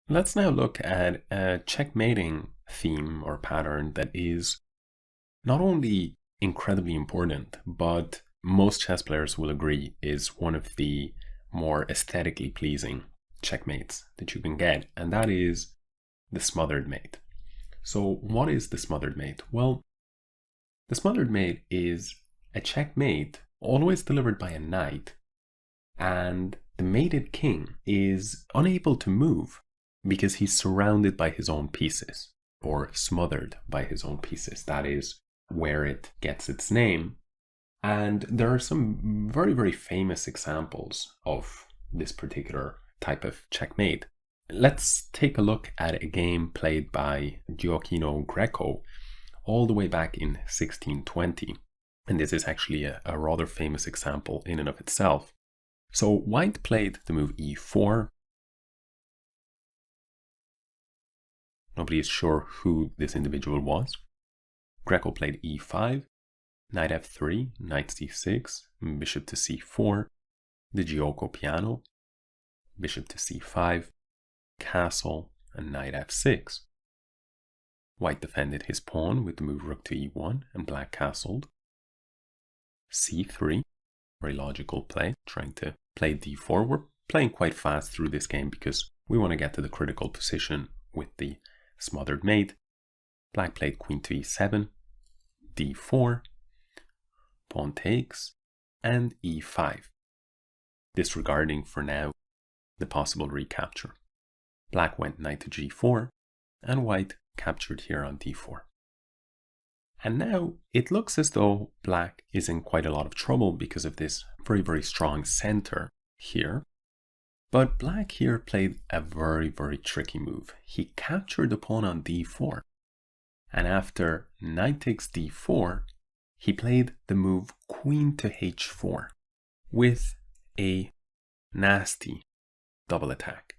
Let's now look at a checkmating theme or pattern that is not only incredibly important, but most chess players will agree is one of the more aesthetically pleasing checkmates that you can get, and that is the smothered mate. So what is the smothered mate? Well, the smothered mate is a checkmate always delivered by a knight, and the mated king is unable to move because he's surrounded by his own pieces, or smothered by his own pieces. That is where it gets its name. And there are some very, very famous examples of this particular type of checkmate. Let's take a look at a game played by Gioacchino Greco all the way back in 1620. And this is actually a rather famous example in and of itself. So White played the move e4. Nobody is sure who this individual was. Greco played e5, knight f3, knight c6, bishop to c4, the Gioco piano, bishop to c5, castle, and knight f6. White defended his pawn with the move rook to e1, and black castled. c3, very logical play, trying to play d4. We're playing quite fast through this game because we want to get to the critical position with the smothered mate. Black played queen to e7, d4, pawn takes, and e5, disregarding for now the possible recapture. Black went knight to g4, and White captured here on d4. And now it looks as though Black is in quite a lot of trouble because of this very, very strong center here. But Black here played a very, very tricky move. He captured the pawn on d4. And after knight takes d4, he played the move queen to h4 with a nasty double attack.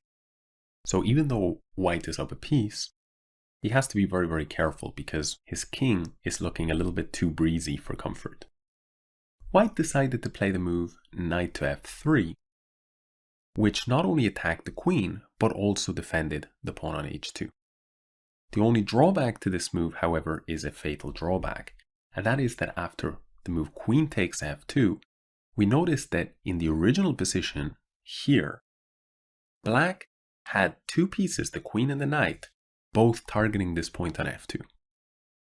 So even though White is up a piece, he has to be very, very careful because his king is looking a little bit too breezy for comfort. White decided to play the move knight to f3, which not only attacked the queen, but also defended the pawn on h2. The only drawback to this move, however, is a fatal drawback, and that is that after the move queen takes f2, we notice that in the original position here, Black had two pieces, the queen and the knight, both targeting this point on f2.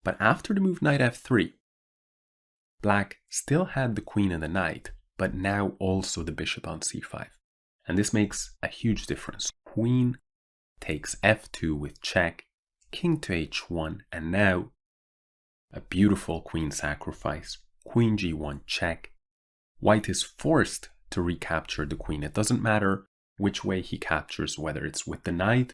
But after the move knight f3, Black still had the queen and the knight, but now also the bishop on c5. And this makes a huge difference. Queen takes f2 with check, king to h1, and now a beautiful queen sacrifice. Queen g1 check. White is forced to recapture the queen. It doesn't matter which way he captures, whether it's with the knight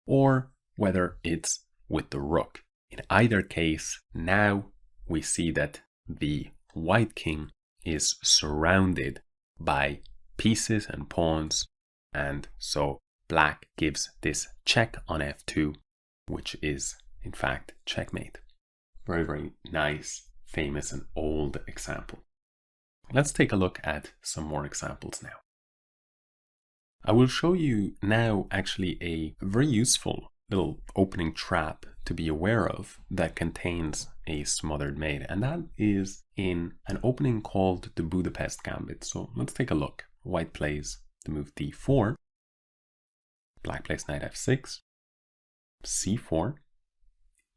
or whether it's with the rook. In either case, now we see that the white king is surrounded by pieces and pawns, and so Black gives this check on f2, which is in fact checkmate. Very, very nice, famous, and old example. Let's take a look at some more examples now. I will show you now actually a very useful little opening trap to be aware of that contains a smothered mate, and that is in an opening called the Budapest Gambit. So let's take a look. White plays the move d4, Black plays knight f6, c4,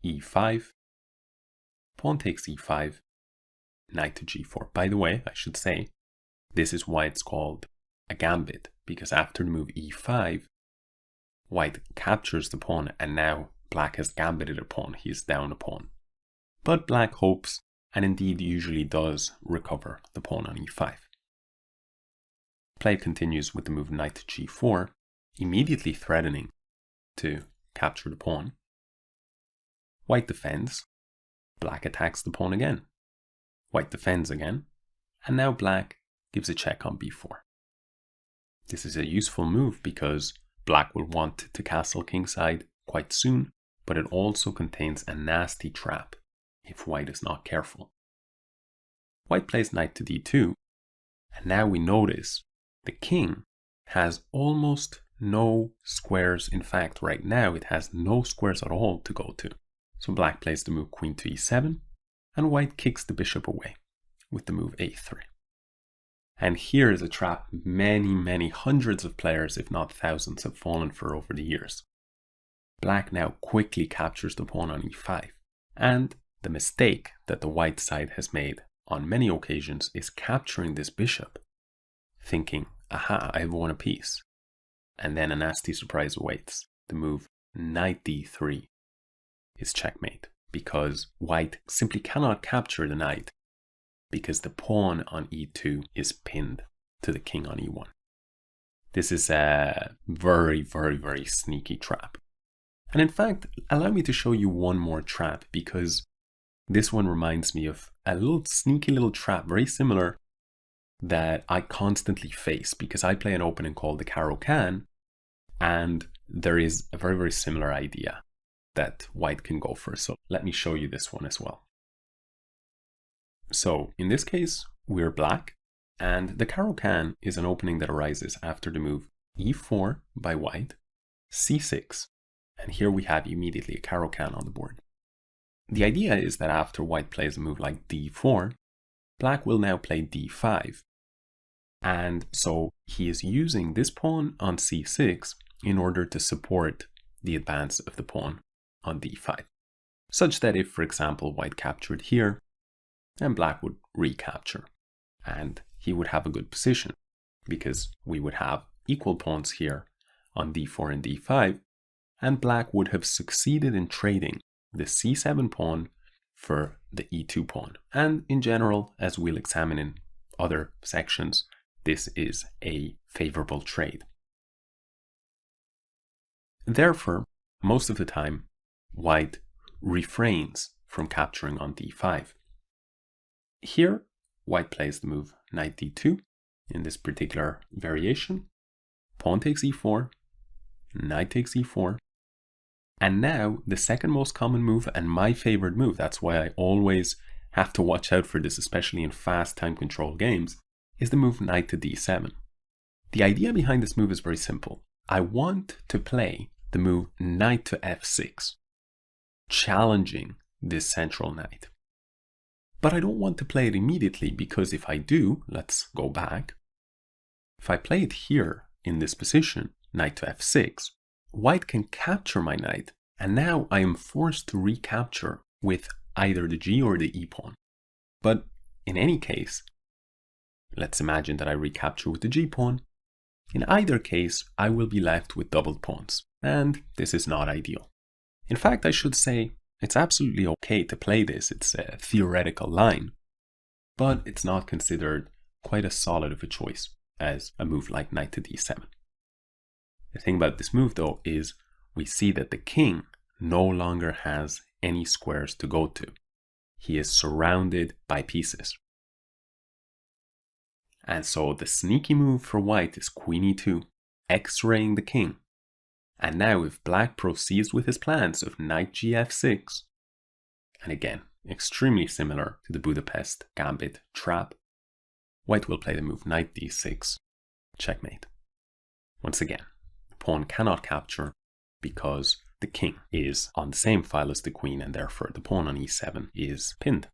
e5, pawn takes e5, knight to g4. By the way, I should say, this is why it's called a gambit, because after the move e5, White captures the pawn, and now Black has gambited a pawn. He's down a pawn. But Black hopes, and indeed usually does, recover the pawn on e5. Play continues with the move knight to g4, immediately threatening to capture the pawn. White defends. Black attacks the pawn again. White defends again, and now Black gives a check on b4. This is a useful move because Black will want to castle kingside quite soon, but it also contains a nasty trap if White is not careful. White plays knight to d2, and now we notice the king has almost no squares. In fact, right now it has no squares at all to go to. So black plays the move queen to e7, and white kicks the bishop away with the move a3. And here is a trap many hundreds of players, if not thousands, have fallen for over the years. Black now quickly captures the pawn on e5, and the mistake that the white side has made on many occasions is capturing this bishop, thinking, aha, I've won a piece. And then a nasty surprise awaits. The move knight d3 is checkmate, because white simply cannot capture the knight, because the pawn on e2 is pinned to the king on e1. This is a very sneaky trap. And in fact, allow me to show you one more trap, because this one reminds me of a little sneaky little trap, very similar, that I constantly face because I play an opening called the Caro Can, and there is a very similar idea that white can go for. So let me show you this one as well. So in this case, we're black, and the Caro Can is an opening that arises after the move e4 by white, c6, and here we have immediately a Caro Can on the board. The idea is that after white plays a move like d4, black will now play d5. And so he is using this pawn on c6 in order to support the advance of the pawn on d5. Such that if, for example, white captured here, then black would recapture. And he would have a good position, because we would have equal pawns here on d4 and d5, and black would have succeeded in trading the c7 pawn for the e2 pawn. And in general, as we'll examine in other sections, this is a favorable trade. Therefore, most of the time, white refrains from capturing on d5. Here, white plays the move knight d2 in this particular variation. Pawn takes e4, knight takes e4, and now the second most common move and my favorite move, that's why I always have to watch out for this, especially in fast time control games, is the move knight to d7. The idea behind this move is very simple. I want to play the move knight to f6, challenging this central knight. But I don't want to play it immediately, because if I do, let's go back. If I play it here in this position, knight to f6, white can capture my knight, and now I am forced to recapture with either the g or the e pawn. But in any case, let's imagine that I recapture with the g pawn. In either case, I will be left with doubled pawns, and this is not ideal. In fact, I should say it's absolutely okay to play this. It's a theoretical line, but it's not considered quite as solid of a choice as a move like knight to d7. The thing about this move, though, is we see that the king no longer has any squares to go to. He is surrounded by pieces. And so the sneaky move for white is queen e2, x-raying the king. And now if black proceeds with his plans of knight gf6, and again, extremely similar to the Budapest Gambit trap, white will play the move knight d6, checkmate. Once again, the pawn cannot capture because the king is on the same file as the queen, and therefore the pawn on e7 is pinned.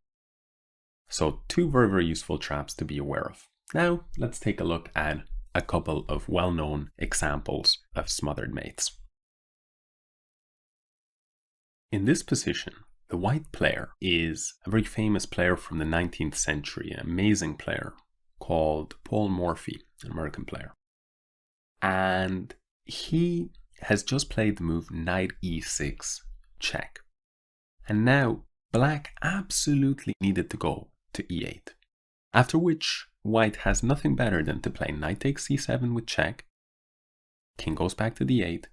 So two very useful traps to be aware of. Now let's take a look at a couple of well-known examples of smothered mates. In this position, the white player is a very famous player from the 19th century, an amazing player called Paul Morphy, an American player. And he has just played the move knight e6 check. And now black absolutely needed to go to e8. After which white has nothing better than to play knight takes c7 with check, king goes back to d8,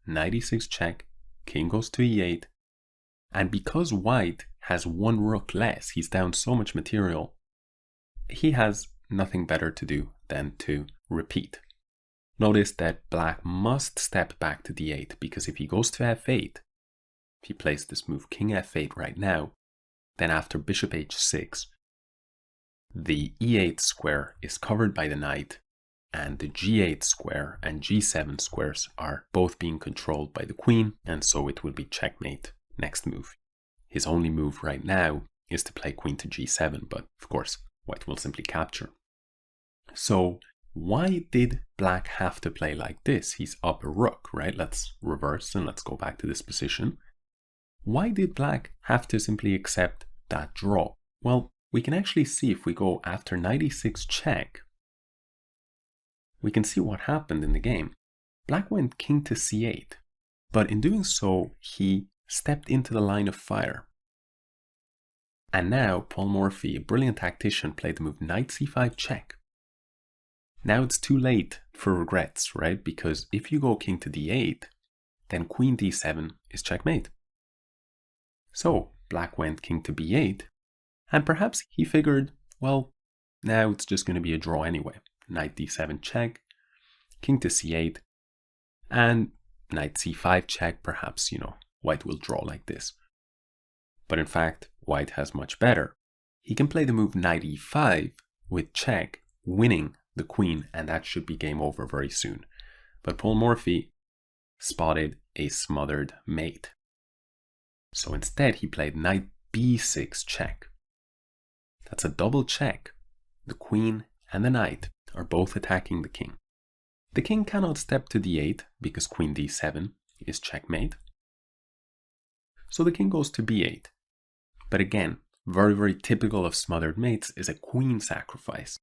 knight e6 check, king goes to e8, and because white has one rook less, he's down so much material, he has nothing better to do than to repeat. Notice that black must step back to d8, because if he goes to f8, if he plays this move king f8 right now, then after bishop h6, the e8 square is covered by the knight, and the g8 square and g7 squares are both being controlled by the queen, and so it will be checkmate next move. His only move right now is to play queen to g7, but of course white will simply capture. So why did black have to play like this? He's up a rook, right? Let's reverse and let's go back to this position. Why did black have to simply accept that draw? Well, we can actually see if we go after knight e6 check, we can see what happened in the game. Black went king to c8, but in doing so, he stepped into the line of fire. And now Paul Morphy, a brilliant tactician, played the move knight c5 check. Now it's too late for regrets, right? Because if you go king to d8, then queen d7 is checkmate. So black went king to b8, and perhaps he figured, well, now it's just going to be a draw anyway. Knight d7 check, king to c8, and knight c5 check, perhaps, white will draw like this. But in fact, white has much better. He can play the move knight e5 with check, winning the queen, and that should be game over very soon. But Paul Morphy spotted a smothered mate. So instead he played knight b6 check. That's a double check. The queen and the knight are both attacking the king. The king cannot step to d8 because queen d7 is checkmate. So the king goes to b8. But again, very, very typical of smothered mates is a queen sacrifice.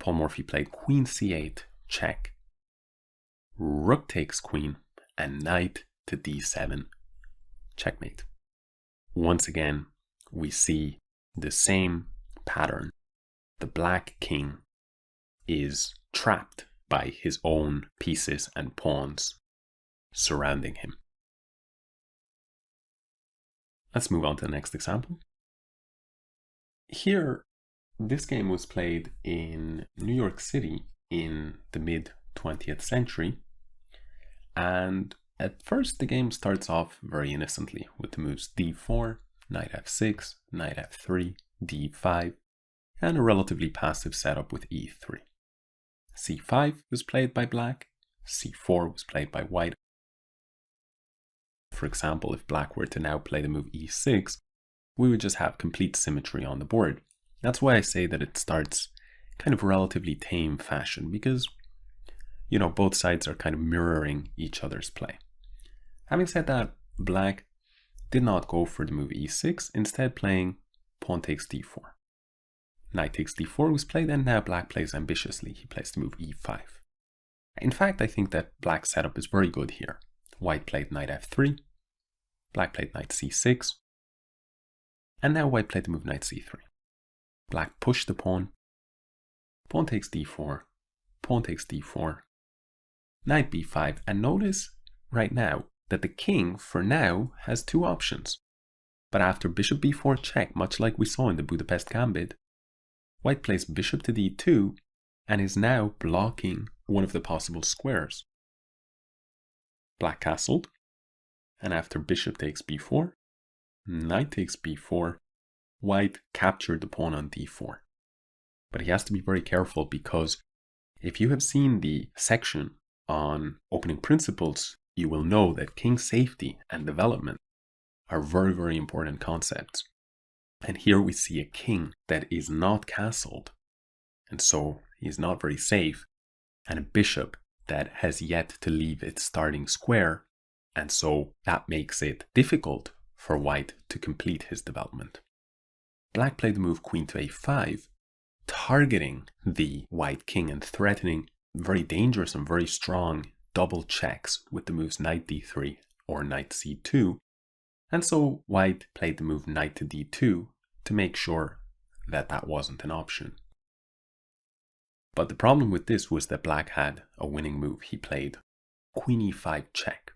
Paul Morphy played queen c8 check. Rook takes queen and knight to d7 checkmate. Once again, we see the same pattern. The black king is trapped by his own pieces and pawns surrounding him. Let's move on to the next example. Here, this game was played in New York City in the mid-20th century, and at first the game starts off very innocently with the moves d4, knight f6, knight f3, d5, and a relatively passive setup with e3. c5 was played by black, c4 was played by white. For example, if black were to now play the move e6, we would just have complete symmetry on the board. That's why I say that it starts kind of relatively tame fashion, because, both sides are kind of mirroring each other's play. Having said that, black did not go for the move e6, instead playing pawn takes d4. Knight takes d4 was played, and now black plays ambitiously. He plays the move e5. In fact, I think that black's setup is very good here. White played knight f3, black played knight c6, and now white played the move knight c3. Black pushed the pawn, pawn takes d4, pawn takes d4, knight b5, and notice right now that the king, for now, has two options. But after bishop b4 check, much like we saw in the Budapest Gambit, white plays bishop to d2 and is now blocking one of the possible squares. Black castled, and after bishop takes b4, knight takes b4, white captured the pawn on d4. But he has to be very careful, because if you have seen the section on opening principles, you will know that king safety and development are very, very important concepts. And here we see a king that is not castled, and so he is not very safe, and a bishop that has yet to leave its starting square, and so that makes it difficult for white to complete his development. Black played the move queen to a5, targeting the white king and threatening very dangerous and very strong double checks with the moves knight d3 or knight c2, and so white played the move knight to d2 to make sure that that wasn't an option. But the problem with this was that black had a winning move. He played queen e5 check.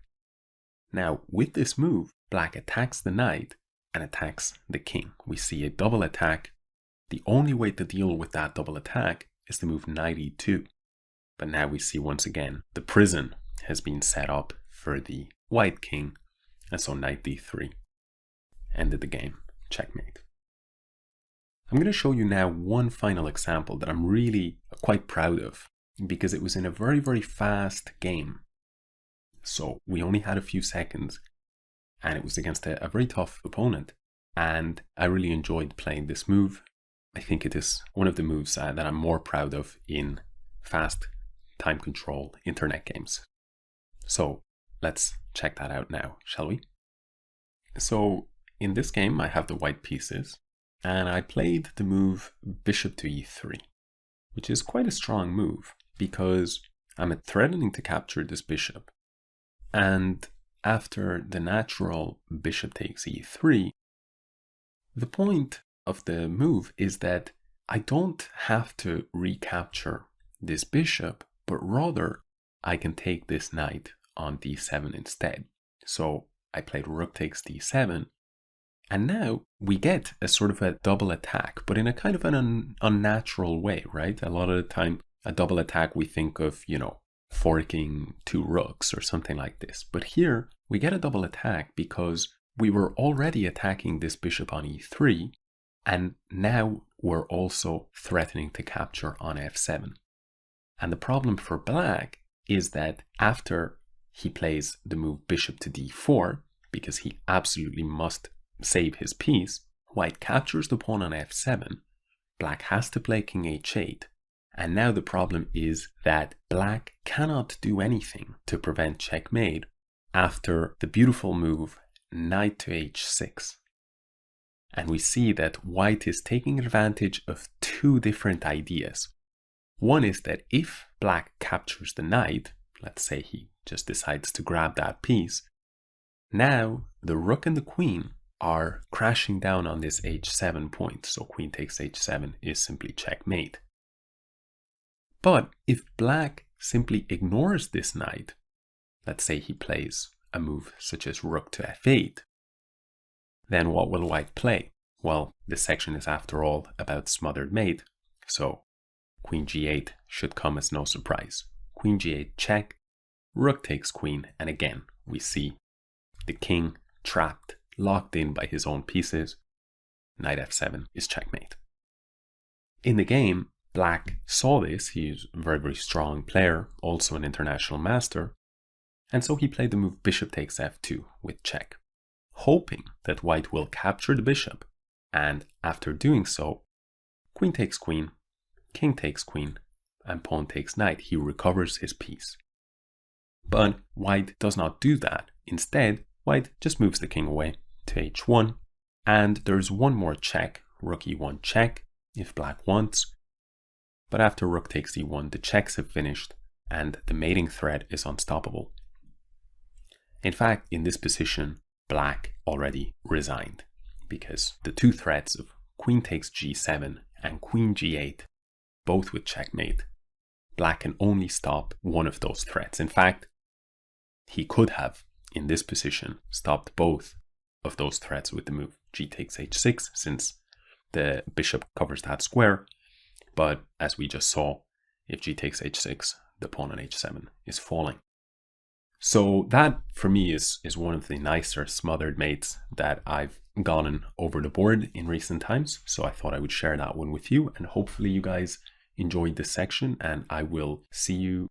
Now, with this move, black attacks the knight and attacks the king. We see a double attack. The only way to deal with that double attack is to move knight e2. But now we see once again the prison has been set up for the white king, and so knight d3 ended the game, checkmate. I'm going to show you now one final example that I'm really quite proud of. because it was in a very, very fast game. So we only had a few seconds, and it was against a very tough opponent. And I really enjoyed playing this move. I think it is one of the moves that I'm more proud of in fast time control internet games. So let's check that out now, shall we? So in this game, I have the white pieces, and I played the move bishop to e3, which is quite a strong move because I'm threatening to capture this bishop. And after the natural bishop takes e3, the point of the move is that I don't have to recapture this bishop, but rather I can take this knight on d7 instead. So I played rook takes d7, and now we get a sort of a double attack, but in a kind of an unnatural way, right? A lot of the time, a double attack we think of, forking two rooks or something like this. But here we get a double attack because we were already attacking this bishop on e3, and now we're also threatening to capture on f7. And the problem for black is that after he plays the move bishop to d4, because he absolutely must save his piece, white captures the pawn on f7, black has to play king h8, and now the problem is that black cannot do anything to prevent checkmate after the beautiful move knight to h6. And we see that white is taking advantage of two different ideas. One is that if black captures the knight, let's say he just decides to grab that piece, now the rook and the queen are crashing down on this h7 point, so queen takes h7 is simply checkmate. But if black simply ignores this knight, let's say he plays a move such as rook to f8, then what will white play? Well, this section is after all about smothered mate, so queen g8 should come as no surprise. Queen g8 check, rook takes queen, and again we see the king trapped, locked in by his own pieces. Knight f7 is checkmate. In the game, black saw this. He's a very, very strong player, also an international master, and so he played the move bishop takes f2 with check, hoping that white will capture the bishop, and after doing so, queen takes queen, king takes queen, and pawn takes knight. He recovers his piece. But white does not do that. Instead, white just moves the king away to h1, and there's one more check, rook e1 check, if black wants. But after rook takes e1, the checks have finished, and the mating threat is unstoppable. In fact, in this position, black already resigned, because the two threats of queen takes g7 and queen g8, both with checkmate, black can only stop one of those threats. In fact, he could have, in this position, stopped both of those threats with the move g takes h6, since the bishop covers that square. But as we just saw, if g takes h6, the pawn on h7 is falling. So that, for me, is one of the nicer smothered mates that I've gotten over the board in recent times. So I thought I would share that one with you, and hopefully you guys enjoyed this section, and I will see you